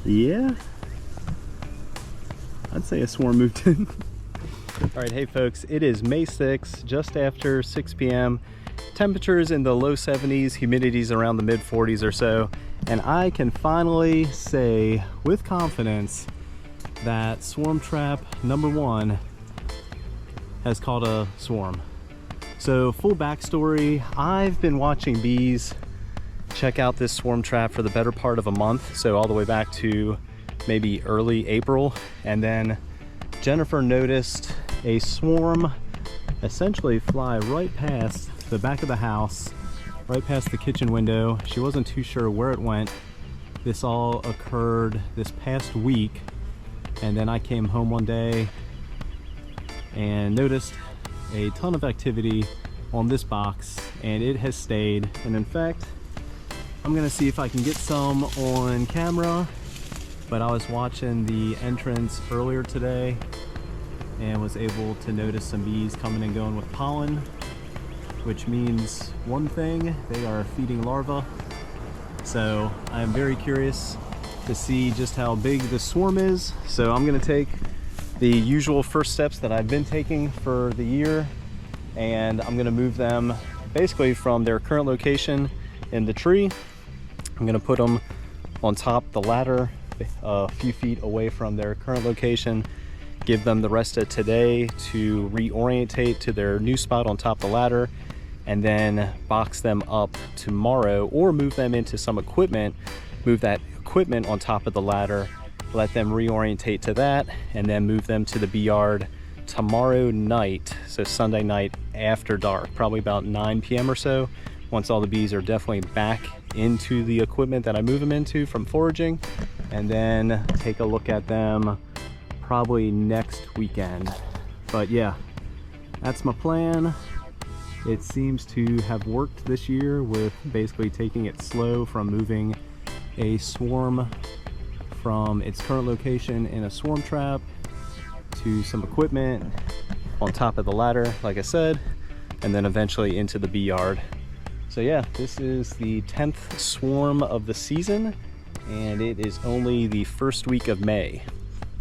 Yeah, I'd say a swarm moved in. All right, hey folks, it is May 6th, just after 6 p.m. Temperatures in the low 70s, humidity's around the mid 40s or so, and I can finally say with confidence that swarm trap number 1 has caught a swarm. So full backstory, I've been watching bees check out this swarm trap for the better part of a month, so all the way back to maybe early April, and then Jennifer noticed a swarm essentially fly right past the back of the house, right past the kitchen window. She wasn't too sure where it went. This all occurred this past week, and then I came home one day and noticed a ton of activity on this box, and it has stayed. And in fact, I'm gonna see if I can get some on camera, but I was watching the entrance earlier today and was able to notice some bees coming and going with pollen, which means one thing: they are feeding larvae. So I'm very curious to see just how big the swarm is. So I'm gonna take the usual first steps that I've been taking for the year, and I'm gonna move them basically from their current location in the tree. I'm gonna put them on top the ladder a few feet away from their current location, give them the rest of today to reorientate to their new spot on top of the ladder, and then box them up tomorrow, or move them into some equipment, move that equipment on top of the ladder, let them reorientate to that, and then move them to the bee yard tomorrow night, so Sunday night after dark, probably about 9 p.m. or so, once all the bees are definitely back into the equipment that I move them into from foraging, and then take a look at them probably next weekend. But yeah, that's my plan. It seems to have worked this year, with basically taking it slow from moving a swarm from its current location in a swarm trap to some equipment on top of the ladder, like I said, and then eventually into the bee yard. So yeah, this is the 10th swarm of the season, and it is only the first week of May.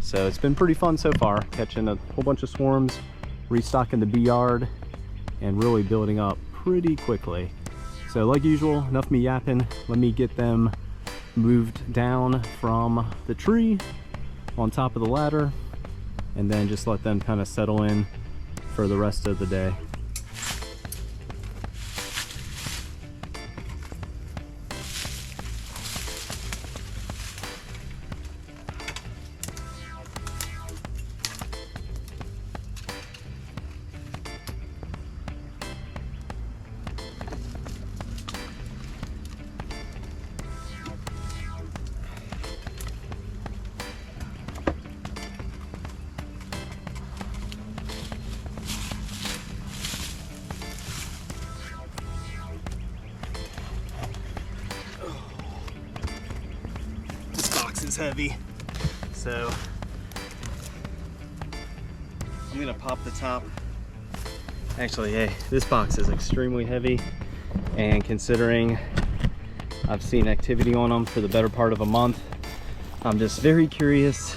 So it's been pretty fun so far, catching a whole bunch of swarms, restocking the bee yard, and really building up pretty quickly. So like usual, enough me yapping, let me get them moved down from the tree on top of the ladder, and then just let them kind of settle in for the rest of the day. Is heavy, so I'm gonna pop the top. Actually, hey, this box is extremely heavy, and considering I've seen activity on them for the better part of a month, I'm just very curious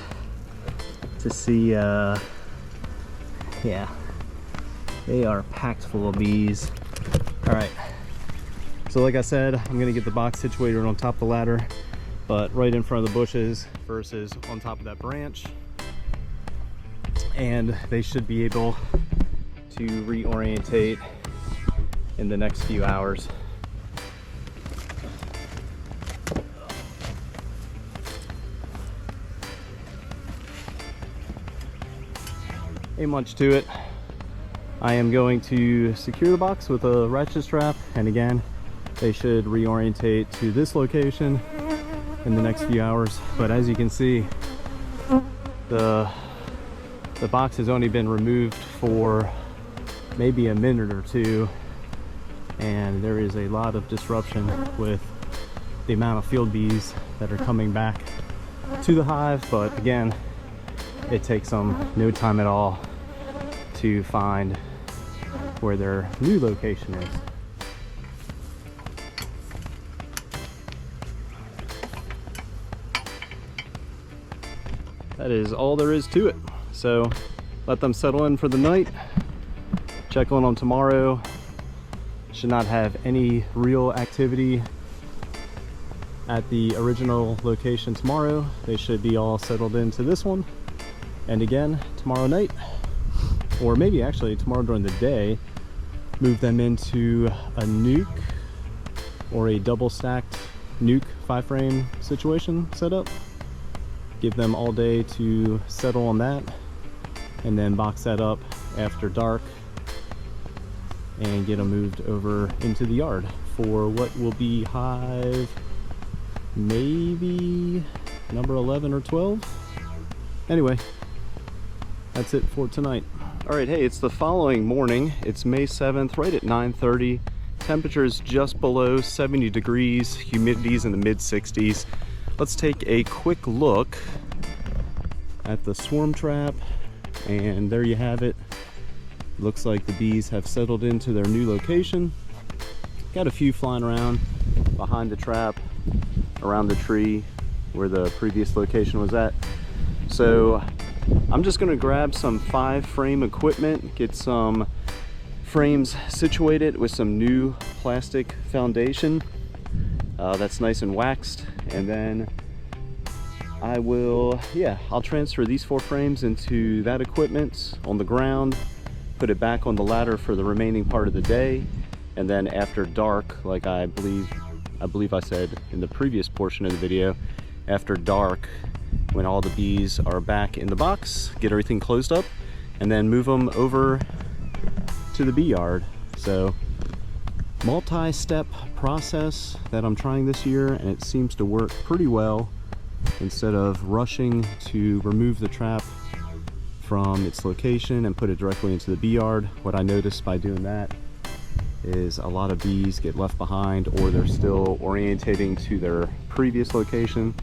to see. Yeah, they are packed full of bees. All right, so like I said, I'm gonna get the box situated on top of the ladder, but right in front of the bushes versus on top of that branch, and they should be able to reorientate in the next few hours. Ain't much to it. I am going to secure the box with a ratchet strap, and again, they should reorientate to this location in the next few hours. But as you can see, the box has only been removed for maybe a minute or two, and there is a lot of disruption with the amount of field bees that are coming back to the hive. But again, it takes them no time at all to find where their new location is. that is all there is to it. So let them settle in for the night. Check on them tomorrow. Should not have any real activity at the original location tomorrow. They should be all settled into this one. And again, tomorrow night, or maybe actually tomorrow during the day, move them into a nuke or a double stacked nuke 5-frame situation setup. Give them all day to settle on that, and then box that up after dark and get them moved over into the yard for what will be hive maybe number 11 or 12. Anyway, that's it for tonight. All right, hey, it's the following morning. It's May 7th, right at 9:30. Temperatures just below 70 degrees, humidity's in the mid 60s. Let's take a quick look at the swarm trap, and there you have it. Looks like the bees have settled into their new location. Got a few flying around behind the trap, around the tree where the previous location was at. So I'm just gonna grab some 5-frame equipment, get some frames situated with some new plastic foundation that's nice and waxed, and then I'll transfer these 4 frames into that equipment on the ground, put it back on the ladder for the remaining part of the day, and then after dark, like I believe I said in the previous portion of the video, after dark, when all the bees are back in the box, get everything closed up, and then move them over to the bee yard. So multi-step process that I'm trying this year, and it seems to work pretty well. Instead of rushing to remove the trap from its location and put it directly into the bee yard, what I noticed by doing that is a lot of bees get left behind, or they're still orientating to their previous location.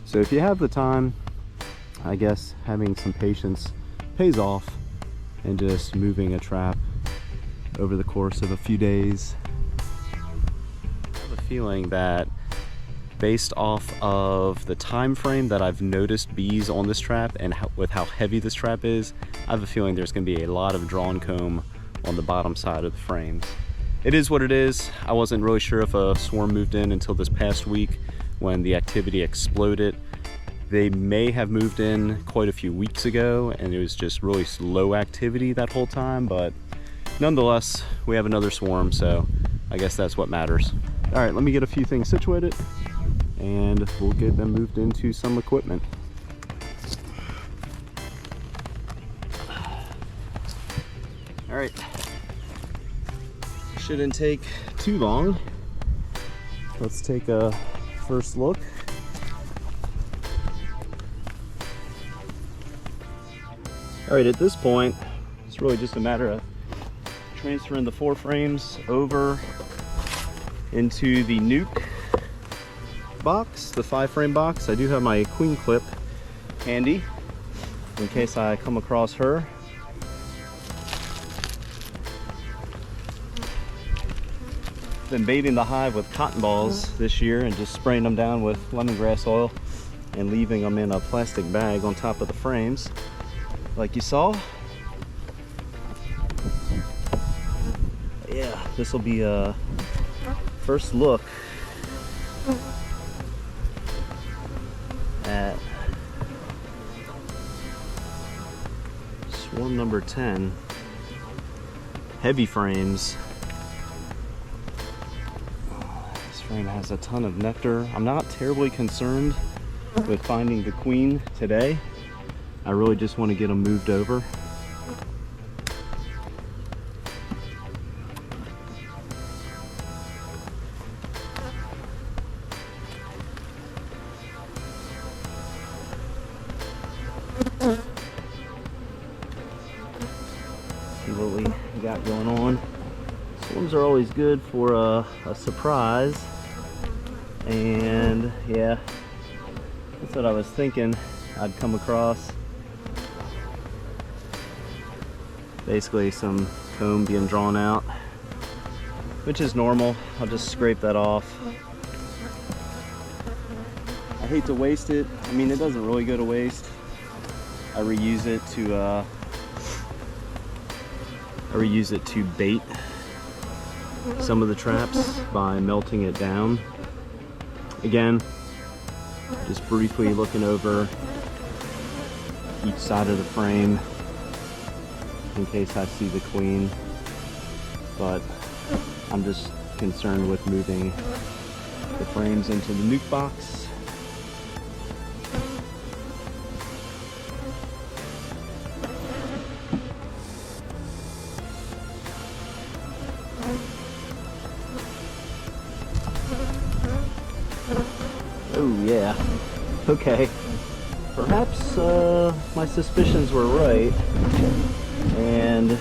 So if you have the time, I guess having some patience pays off, and just moving a trap over the course of a few days. I have a feeling that based off of the time frame that I've noticed bees on this trap, and with how heavy this trap is, I have a feeling there's going to be a lot of drawn comb on the bottom side of the frames. It is what it is. I wasn't really sure if a swarm moved in until this past week when the activity exploded. They may have moved in quite a few weeks ago, and it was just really slow activity that whole time, but nonetheless, we have another swarm, so I guess that's what matters. All right, let me get a few things situated, and we'll get them moved into some equipment. All right, shouldn't take too long. Let's take a first look. All right, at this point, it's really just a matter of transferring the 4 frames over into the nuke box, the 5-frame box. I do have my queen clip handy in case I come across her. Been baiting the hive with cotton balls this year and just spraying them down with lemongrass oil and leaving them in a plastic bag on top of the frames, like you saw. Yeah, this will be a first look at swarm number 10, heavy frames. This frame has a ton of nectar. I'm not terribly concerned with finding the queen today. I really just want to get them moved over. See what we got going on. Swarms are always good for a surprise, and yeah, that's what I was thinking I'd come across. Basically some comb being drawn out, which is normal. I'll just scrape that off. I hate to waste it. I mean, it doesn't really go to waste. I reuse it to bait some of the traps by melting it down. Again, just briefly looking over each side of the frame in case I see the queen, but I'm just concerned with moving the frames into the nuke box. Oh yeah, okay. Perhaps my suspicions were right, and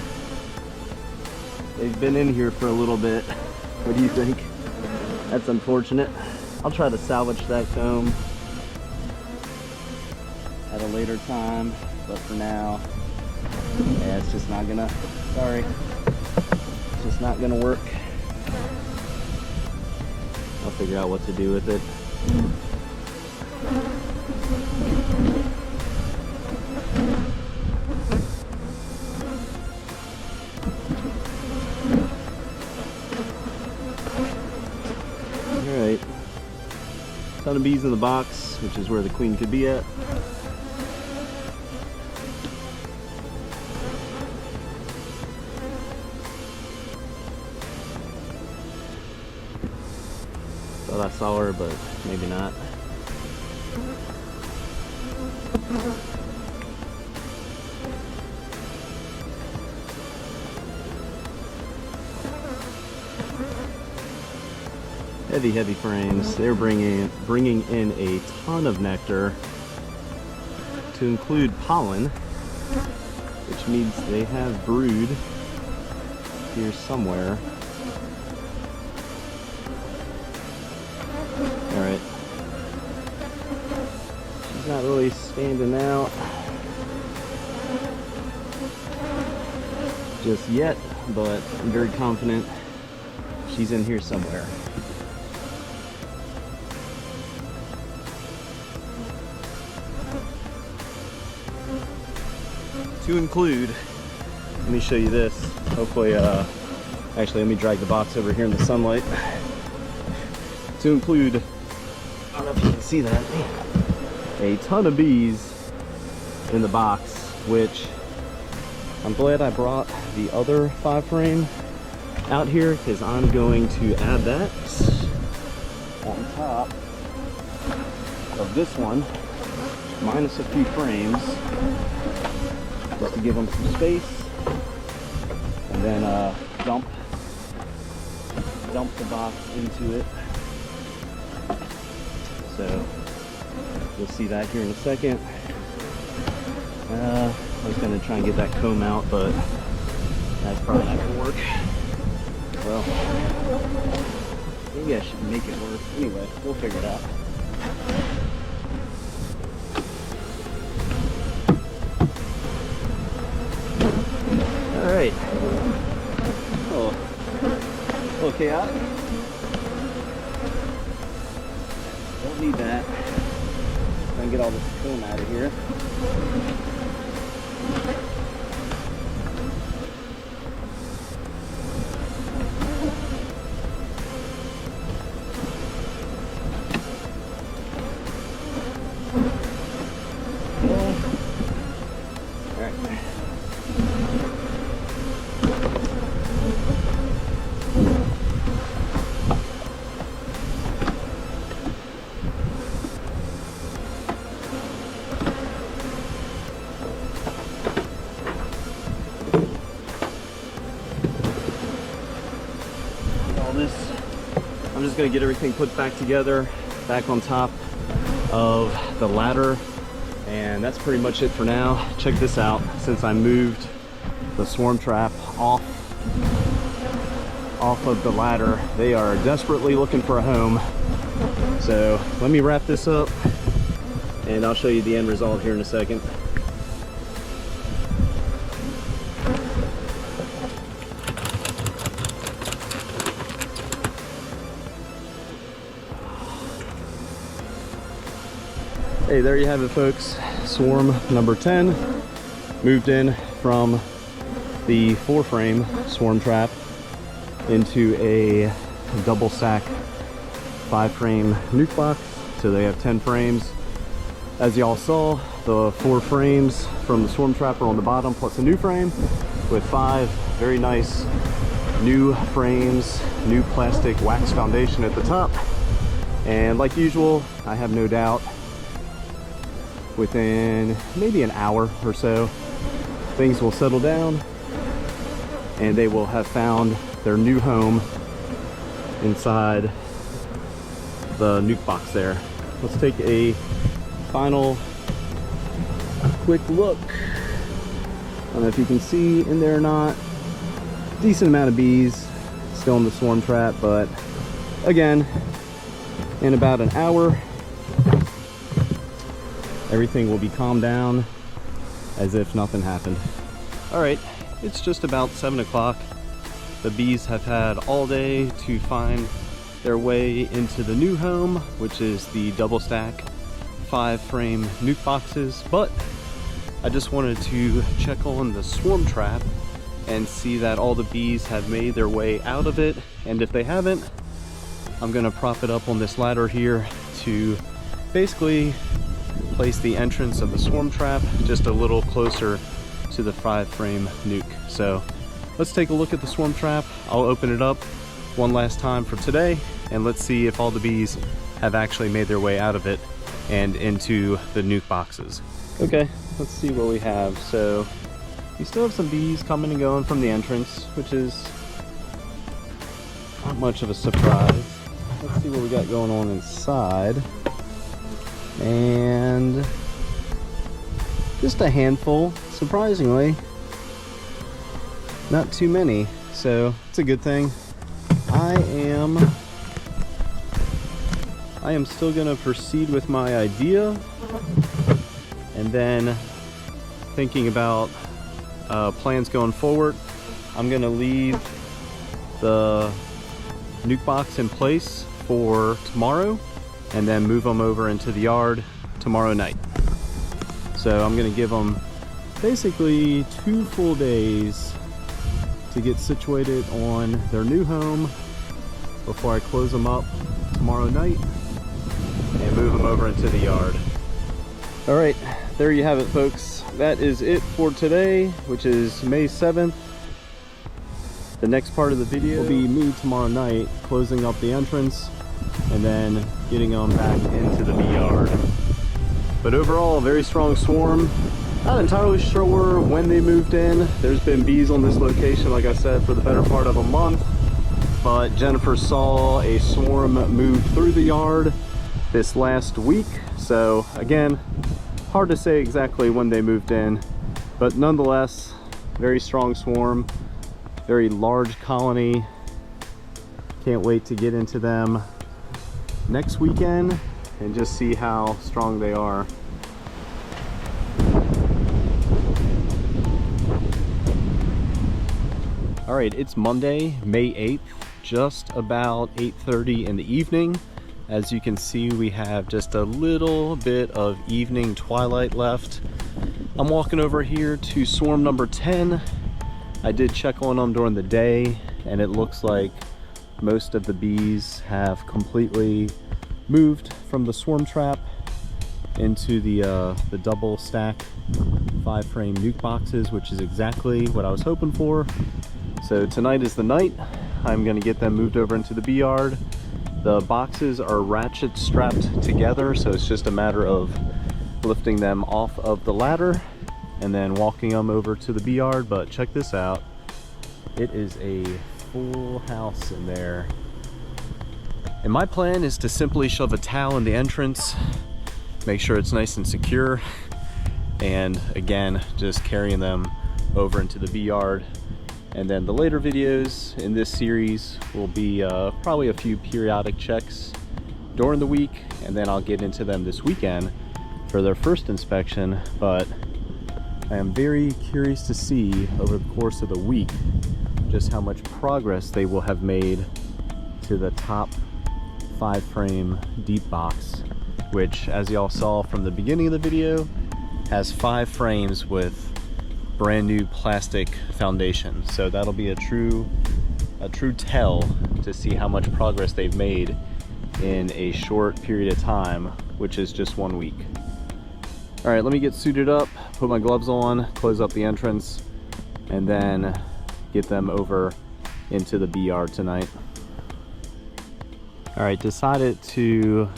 they've been in here for a little bit. What do you think? That's unfortunate. I'll try to salvage that comb at a later time, but for now, yeah, it's just not gonna, sorry, it's just not gonna work. I'll figure out what to do with it. Alright, ton of bees in the box, which is where the queen could be at. Thought I saw her, but maybe not. Heavy frames. They're bringing in a ton of nectar, to include pollen, which means they have brood here somewhere. All right, she's not really standing out just yet, but I'm very confident she's in here somewhere. To include, let me show you this. Hopefully, actually, let me drag the box over here in the sunlight. To include, I don't know if you can see that, a ton of bees in the box, which I'm glad I brought the other 5 frame out here, because I'm going to add that on top of this one, minus a few frames, just to give them some space, and then dump the box into it. So you'll see that here in a second. I was going to try and get that comb out, but that's probably not going to work. Well, maybe I should make it work. Anyway, we'll figure it out. Alright. Oh, a little chaotic. Don't need that. Try and get all this comb out of here. I'm just going to get everything put back together, back on top of the ladder, and that's pretty much it for now. Check this out. Since I moved the swarm trap off of the ladder, they are desperately looking for a home. So let me wrap this up and I'll show you the end result here in a second. Hey, there you have it, folks. swarm number 10, moved in from the 4-frame swarm trap into a double stack 5-frame nuke box. So they have 10 frames. As y'all saw, the 4 frames from the swarm trap are on the bottom, plus a new frame with 5 very nice new frames, new plastic wax foundation at the top. And like usual, I have no doubt within maybe an hour or so, things will settle down and they will have found their new home inside the nuke box there. Let's take a final quick look. I don't know if you can see in there or not. Decent amount of bees still in the swarm trap, but again, in about an hour, everything will be calmed down as if nothing happened. All right, it's just about 7 o'clock. The bees have had all day to find their way into the new home, which is the double stack 5-frame nuke boxes. But I just wanted to check on the swarm trap and see that all the bees have made their way out of it. And if they haven't, I'm gonna prop it up on this ladder here to basically place the entrance of the swarm trap just a little closer to the 5-frame nuke. So let's take a look at the swarm trap. I'll open it up one last time for today, and let's see if all the bees have actually made their way out of it and into the nuke boxes. Okay, let's see what we have. So we still have some bees coming and going from the entrance, which is not much of a surprise. Let's see what we got going on inside. And just a handful, surprisingly. Not too many, so it's a good thing. I am still gonna proceed with my idea, and then thinking about plans going forward. I'm gonna leave the nuke box in place for tomorrow and then move them over into the yard tomorrow night. So I'm gonna give them basically 2 full days to get situated on their new home before I close them up tomorrow night and move them over into the yard. All right, there you have it, folks. That is it for today, which is May 7th. The next part of the video will be me tomorrow night closing up the entrance and then getting them back into the bee yard. But overall, a very strong swarm. Not entirely sure when they moved in. There's been bees on this location, like I said, for the better part of a month. But Jennifer saw a swarm move through the yard this last week. So again, hard to say exactly when they moved in, but nonetheless, very strong swarm, very large colony. Can't wait to get into them next weekend and just see how strong they are. All right, it's Monday, May 8th, just about 8:30 in the evening. As you can see, we have just a little bit of evening twilight left. I'm walking over here to swarm number 10. I did check on them during the day, and it looks like most of the bees have completely moved from the swarm trap into the double stack 5-frame nuke boxes, which is exactly what I was hoping for. So tonight is the night. I'm gonna get them moved over into the bee yard. The boxes are ratchet strapped together, so it's just a matter of lifting them off of the ladder and then walking them over to the bee yard. But check this out. It is a full house in there. And my plan is to simply shove a towel in the entrance, make sure it's nice and secure, and again, just carrying them over into the bee yard. And then the later videos in this series will be probably a few periodic checks during the week, and then I'll get into them this weekend for their first inspection. But I am very curious to see over the course of the week just how much progress they will have made to the top 5-frame deep box, which, as y'all saw from the beginning of the video, has 5 frames with brand new plastic foundation. So that'll be a true tell to see how much progress they've made in a short period of time, which is just 1 week. All right, let me get suited up, put my gloves on, close up the entrance, and then get them over into the bee yard tonight. All right, decided to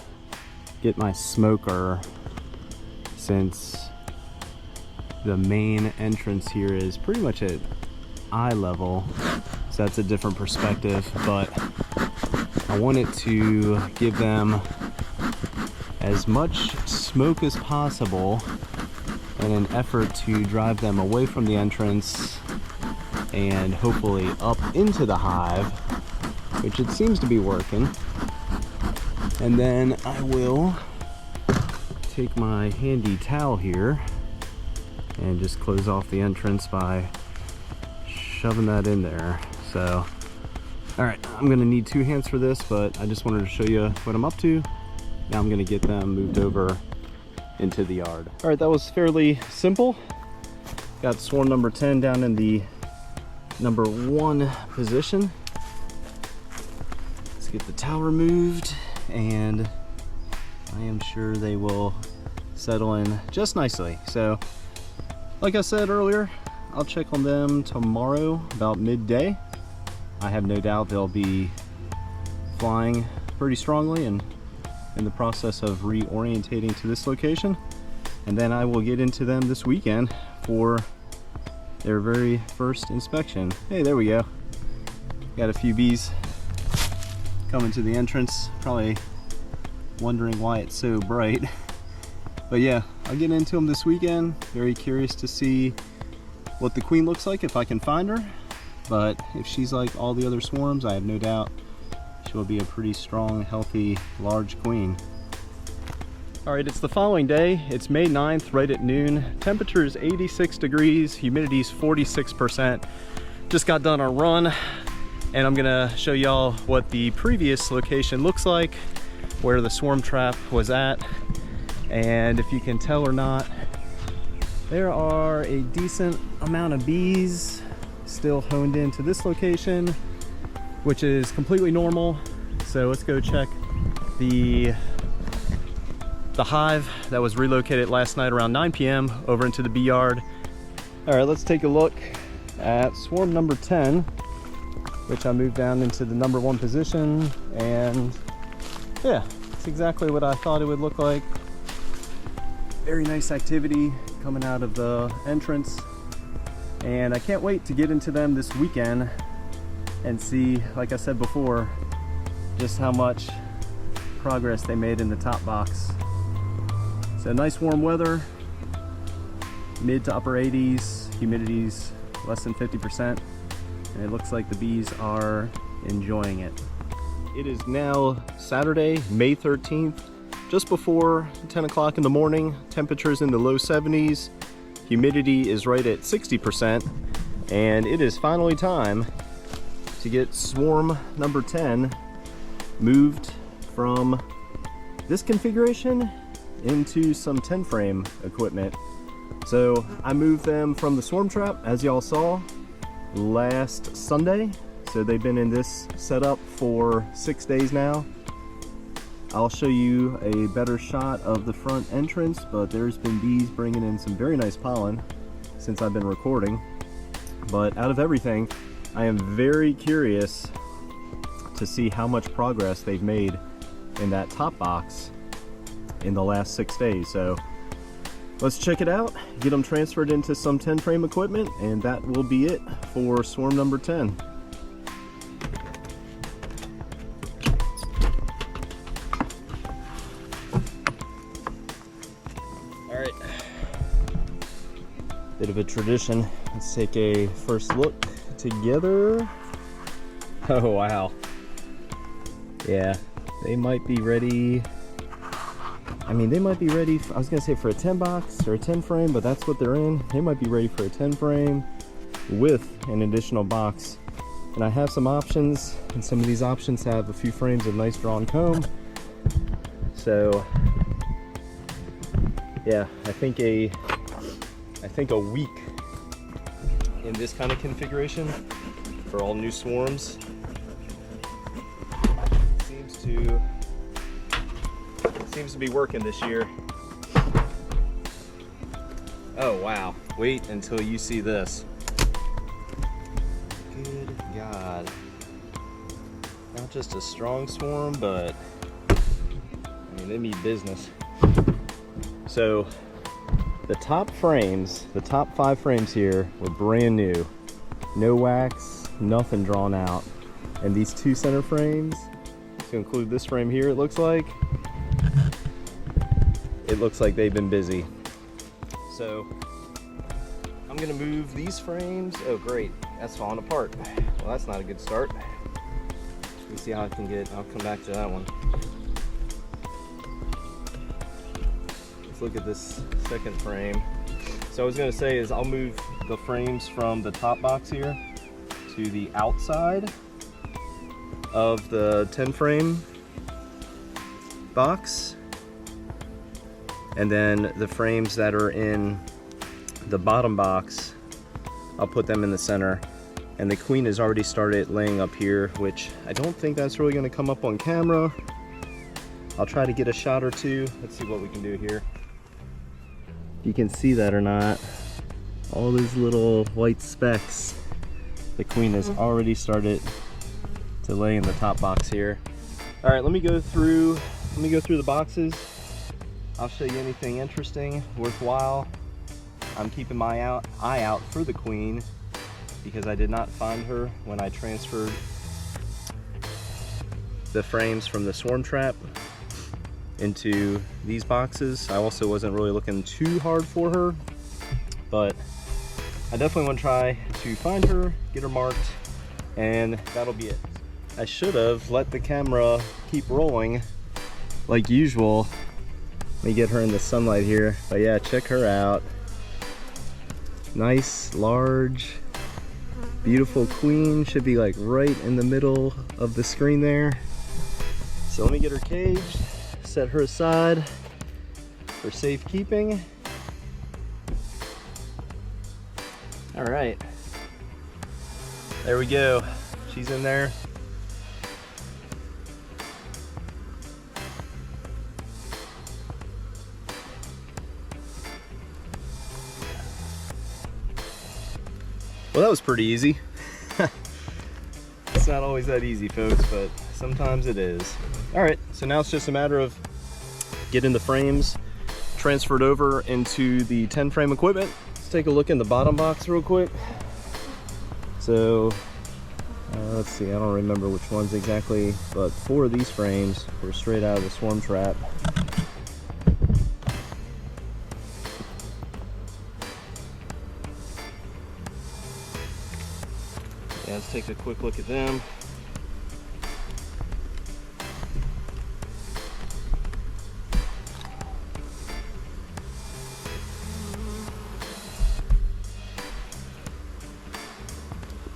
get my smoker, since the main entrance here is pretty much at eye level, so that's a different perspective, but I wanted to give them as much smoke as possible in an effort to drive them away from the entrance and hopefully up into the hive, which it seems to be working. And then I will take my handy towel here and just close off the entrance by shoving that in there. So, all right, I'm gonna need 2 hands for this, but I just wanted to show you what I'm up to. Now I'm gonna get them moved over into the yard. All right, that was fairly simple. Got swarm number 10 down in the number 1 position. Let's get the towel removed, and I am sure they will settle in just nicely. So, like I said earlier, I'll check on them tomorrow about midday. I have no doubt they'll be flying pretty strongly and in the process of reorientating to this location. And then I will get into them this weekend for their very first inspection. Hey, there we go. Got a few bees coming to the entrance, probably wondering why it's so bright. But yeah, I'll get into them this weekend. Very curious to see what the queen looks like if I can find her. But if she's like all the other swarms, I have no doubt she will be a pretty strong, healthy, large queen. All right, it's the following day. It's May 9th, right at noon. Temperature is 86 degrees, humidity is 46%. Just got done our run, and I'm gonna show y'all what the previous location looks like, where the swarm trap was at. And if you can tell or not, there are a decent amount of bees still honed into this location, which is completely normal. So let's go check the hive that was relocated last night around 9 p.m. over into the bee yard. All right, let's take a look at swarm number 10, which I moved down into the number 1 position. And yeah, it's exactly what I thought it would look like. Very nice activity coming out of the entrance. And I can't wait to get into them this weekend and see, like I said before, just how much progress they made in the top box. So nice warm weather, mid to upper 80s, humidity's less than 50%, and it looks like the bees are enjoying it. It is now Saturday, May 13th, just before 10 o'clock in the morning. Temperatures in the low 70s, humidity is right at 60%, and it is finally time to get swarm number 10 moved from this configuration into some 10 frame equipment. So I moved them from the swarm trap, as y'all saw, last Sunday. So they've been in this setup for 6 days now. I'll show you a better shot of the front entrance, but there's been bees bringing in some very nice pollen since I've been recording. But out of everything, I am very curious to see how much progress they've made in that top box in the last 6 days. So let's check it out, get them transferred into some 10 frame equipment, and that will be it for swarm number 10. All right, bit of a tradition. Let's take a first look together. Oh wow, yeah, they might be ready. I mean, they might be ready, I was gonna say for a 10 box or a 10 frame, but that's what they're in. They might be ready for a 10 frame with an additional box. And I have some options, and some of these options have a few frames of nice drawn comb. So yeah, I think a I think a week in this kind of configuration for all new swarms. Seems to be working this year. Oh wow, wait until you see this. Good God. Not just a strong swarm, but I mean, they mean business. So the top frames, the top 5 frames here were brand new. No wax, nothing drawn out. And these 2 center frames, to include this frame here, it looks like they've been busy. So I'm gonna move these frames. Oh great, that's falling apart. Well, that's not a good start. Let me see how I can get, I'll come back to that one. Let's look at this second frame. So I was gonna say is I'll move the frames from the top box here to the outside of the 10 frame box. And then the frames that are in the bottom box, I'll put them in the center. And the queen has already started laying up here, which I don't think that's really gonna come up on camera. I'll try to get a shot or two. Let's see what we can do here. If you can see that or not, all these little white specks. The queen has already started to lay in the top box here. All right, let me go through the boxes. I'll show you anything interesting, worthwhile. I'm keeping my eye out for the queen because I did not find her when I transferred the frames from the swarm trap into these boxes. I also wasn't really looking too hard for her, but I definitely want to try to find her, get her marked, and that'll be it. I should have let the camera keep rolling like usual. Let me get her in the sunlight here. But yeah, check her out. Nice, large, beautiful queen. Should be like right in the middle of the screen there. So let me get her caged, set her aside for safekeeping. All right, there we go. She's in there. Well, that was pretty easy. It's not always that easy, folks, but sometimes it is. All right, so now it's just a matter of getting the frames transferred over into the 10 frame equipment. Let's take a look in the bottom box real quick. So let's see, I don't remember which ones exactly, but 4 of these frames were straight out of the swarm trap. Yeah, let's take a quick look at them.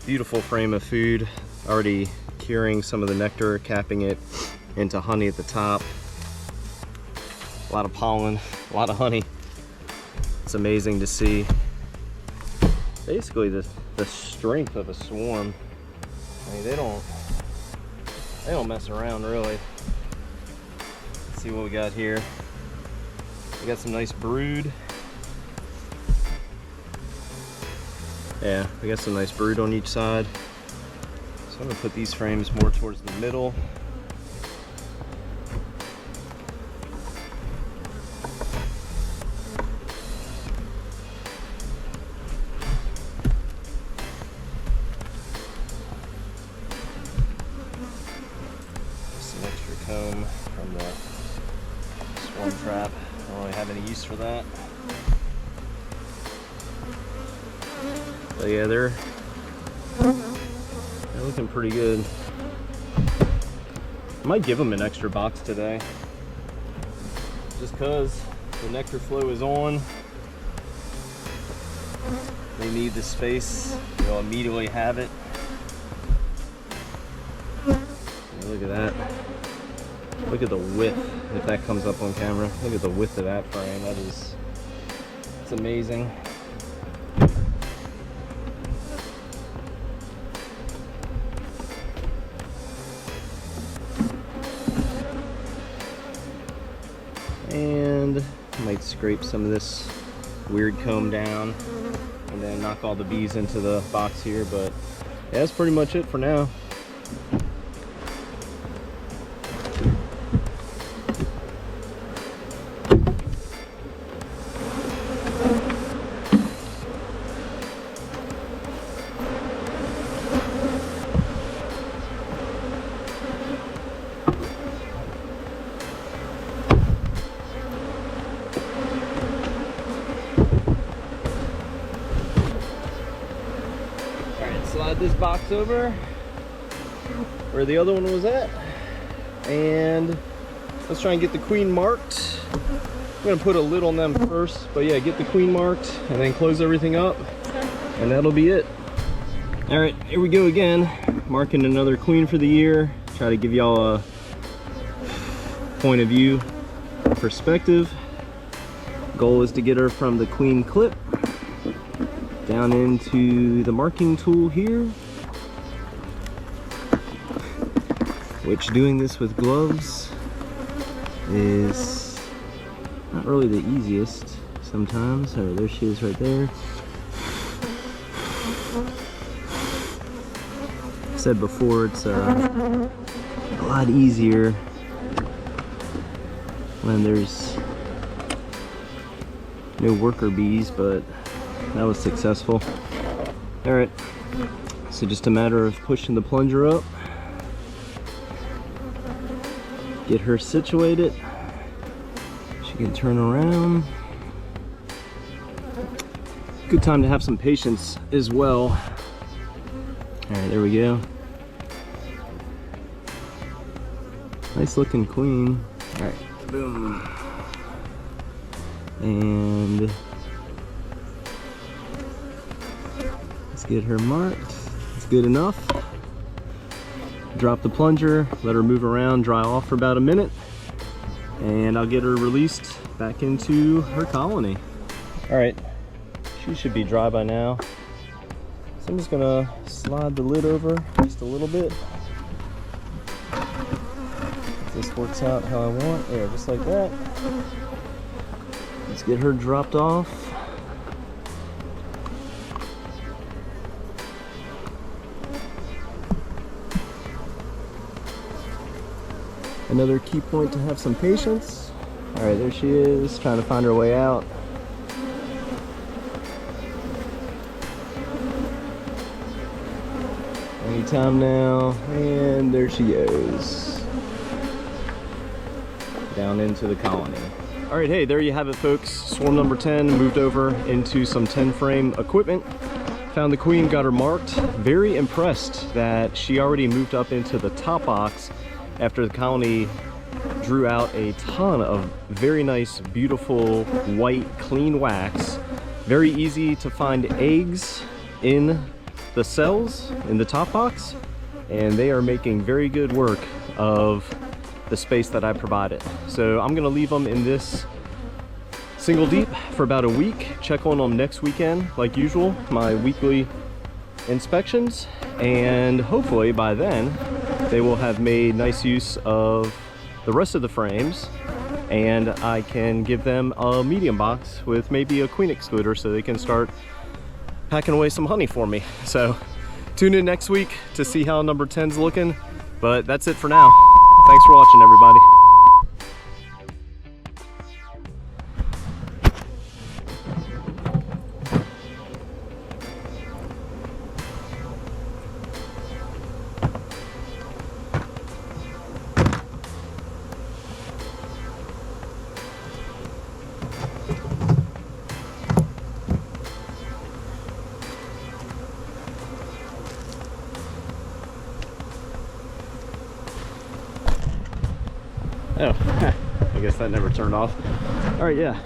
Beautiful frame of food, already curing some of the nectar, capping it into honey at the top. A lot of pollen, a lot of honey. It's amazing to see. Basically the strength of a swarm. I mean, they don't mess around really. Let's see what we got here. We got some nice brood. Yeah, we got some nice brood on each side. So I'm gonna put these frames more towards the middle. Comb from the swarm trap. I don't really have any use for that. But yeah, they're looking pretty good. I might give them an extra box today, just because the nectar flow is on. They need the space. They'll immediately have it. Yeah, look at that. Look at the width, if that comes up on camera. Look at the width of that frame. It's amazing. And I might scrape some of this weird comb down and then knock all the bees into the box here, but yeah, that's pretty much it for now. Slide this box over where the other one was at, and let's try and get the queen marked. I'm gonna put a lid on them first, but yeah, get the queen marked and then close everything up, and that'll be it. All right, here we go again, marking another queen for the year. Try to give y'all a point of view perspective. Goal is to get her from the queen clip down into the marking tool here, which doing this with gloves is not really the easiest sometimes. Oh, there she is right there. I said before, it's a lot easier when there's no worker bees, but that was successful. All right, so just a matter of pushing the plunger up, get her situated. She can turn around. Good time to have some patience as well. All right, there we go. Nice looking queen. All right, boom. And get her marked. It's good enough. Drop the plunger, let her move around, dry off for about a minute, and I'll get her released back into her colony. All right, she should be dry by now. So I'm just gonna slide the lid over just a little bit. If this works out how I want, yeah, just like that. Let's get her dropped off. Another key point to have some patience. All right, there she is, trying to find her way out. Anytime now, and there she goes. Down into the colony. All right, hey, there you have it, folks. Swarm number 10 moved over into some 10 frame equipment. Found the queen, got her marked. Very impressed that she already moved up into the top box after the colony drew out a ton of very nice, beautiful, white, clean wax. Very easy to find eggs in the cells in the top box, and they are making very good work of the space that I provided. So I'm gonna leave them in this single deep for about a week. Check on them next weekend, like usual, my weekly inspections, and hopefully by then they will have made nice use of the rest of the frames, and I can give them a medium box with maybe a queen excluder so they can start packing away some honey for me. So tune in next week to see how number 10's looking, but that's it for now. Thanks for watching, everybody. Oh, I guess that never turned off. All right, yeah.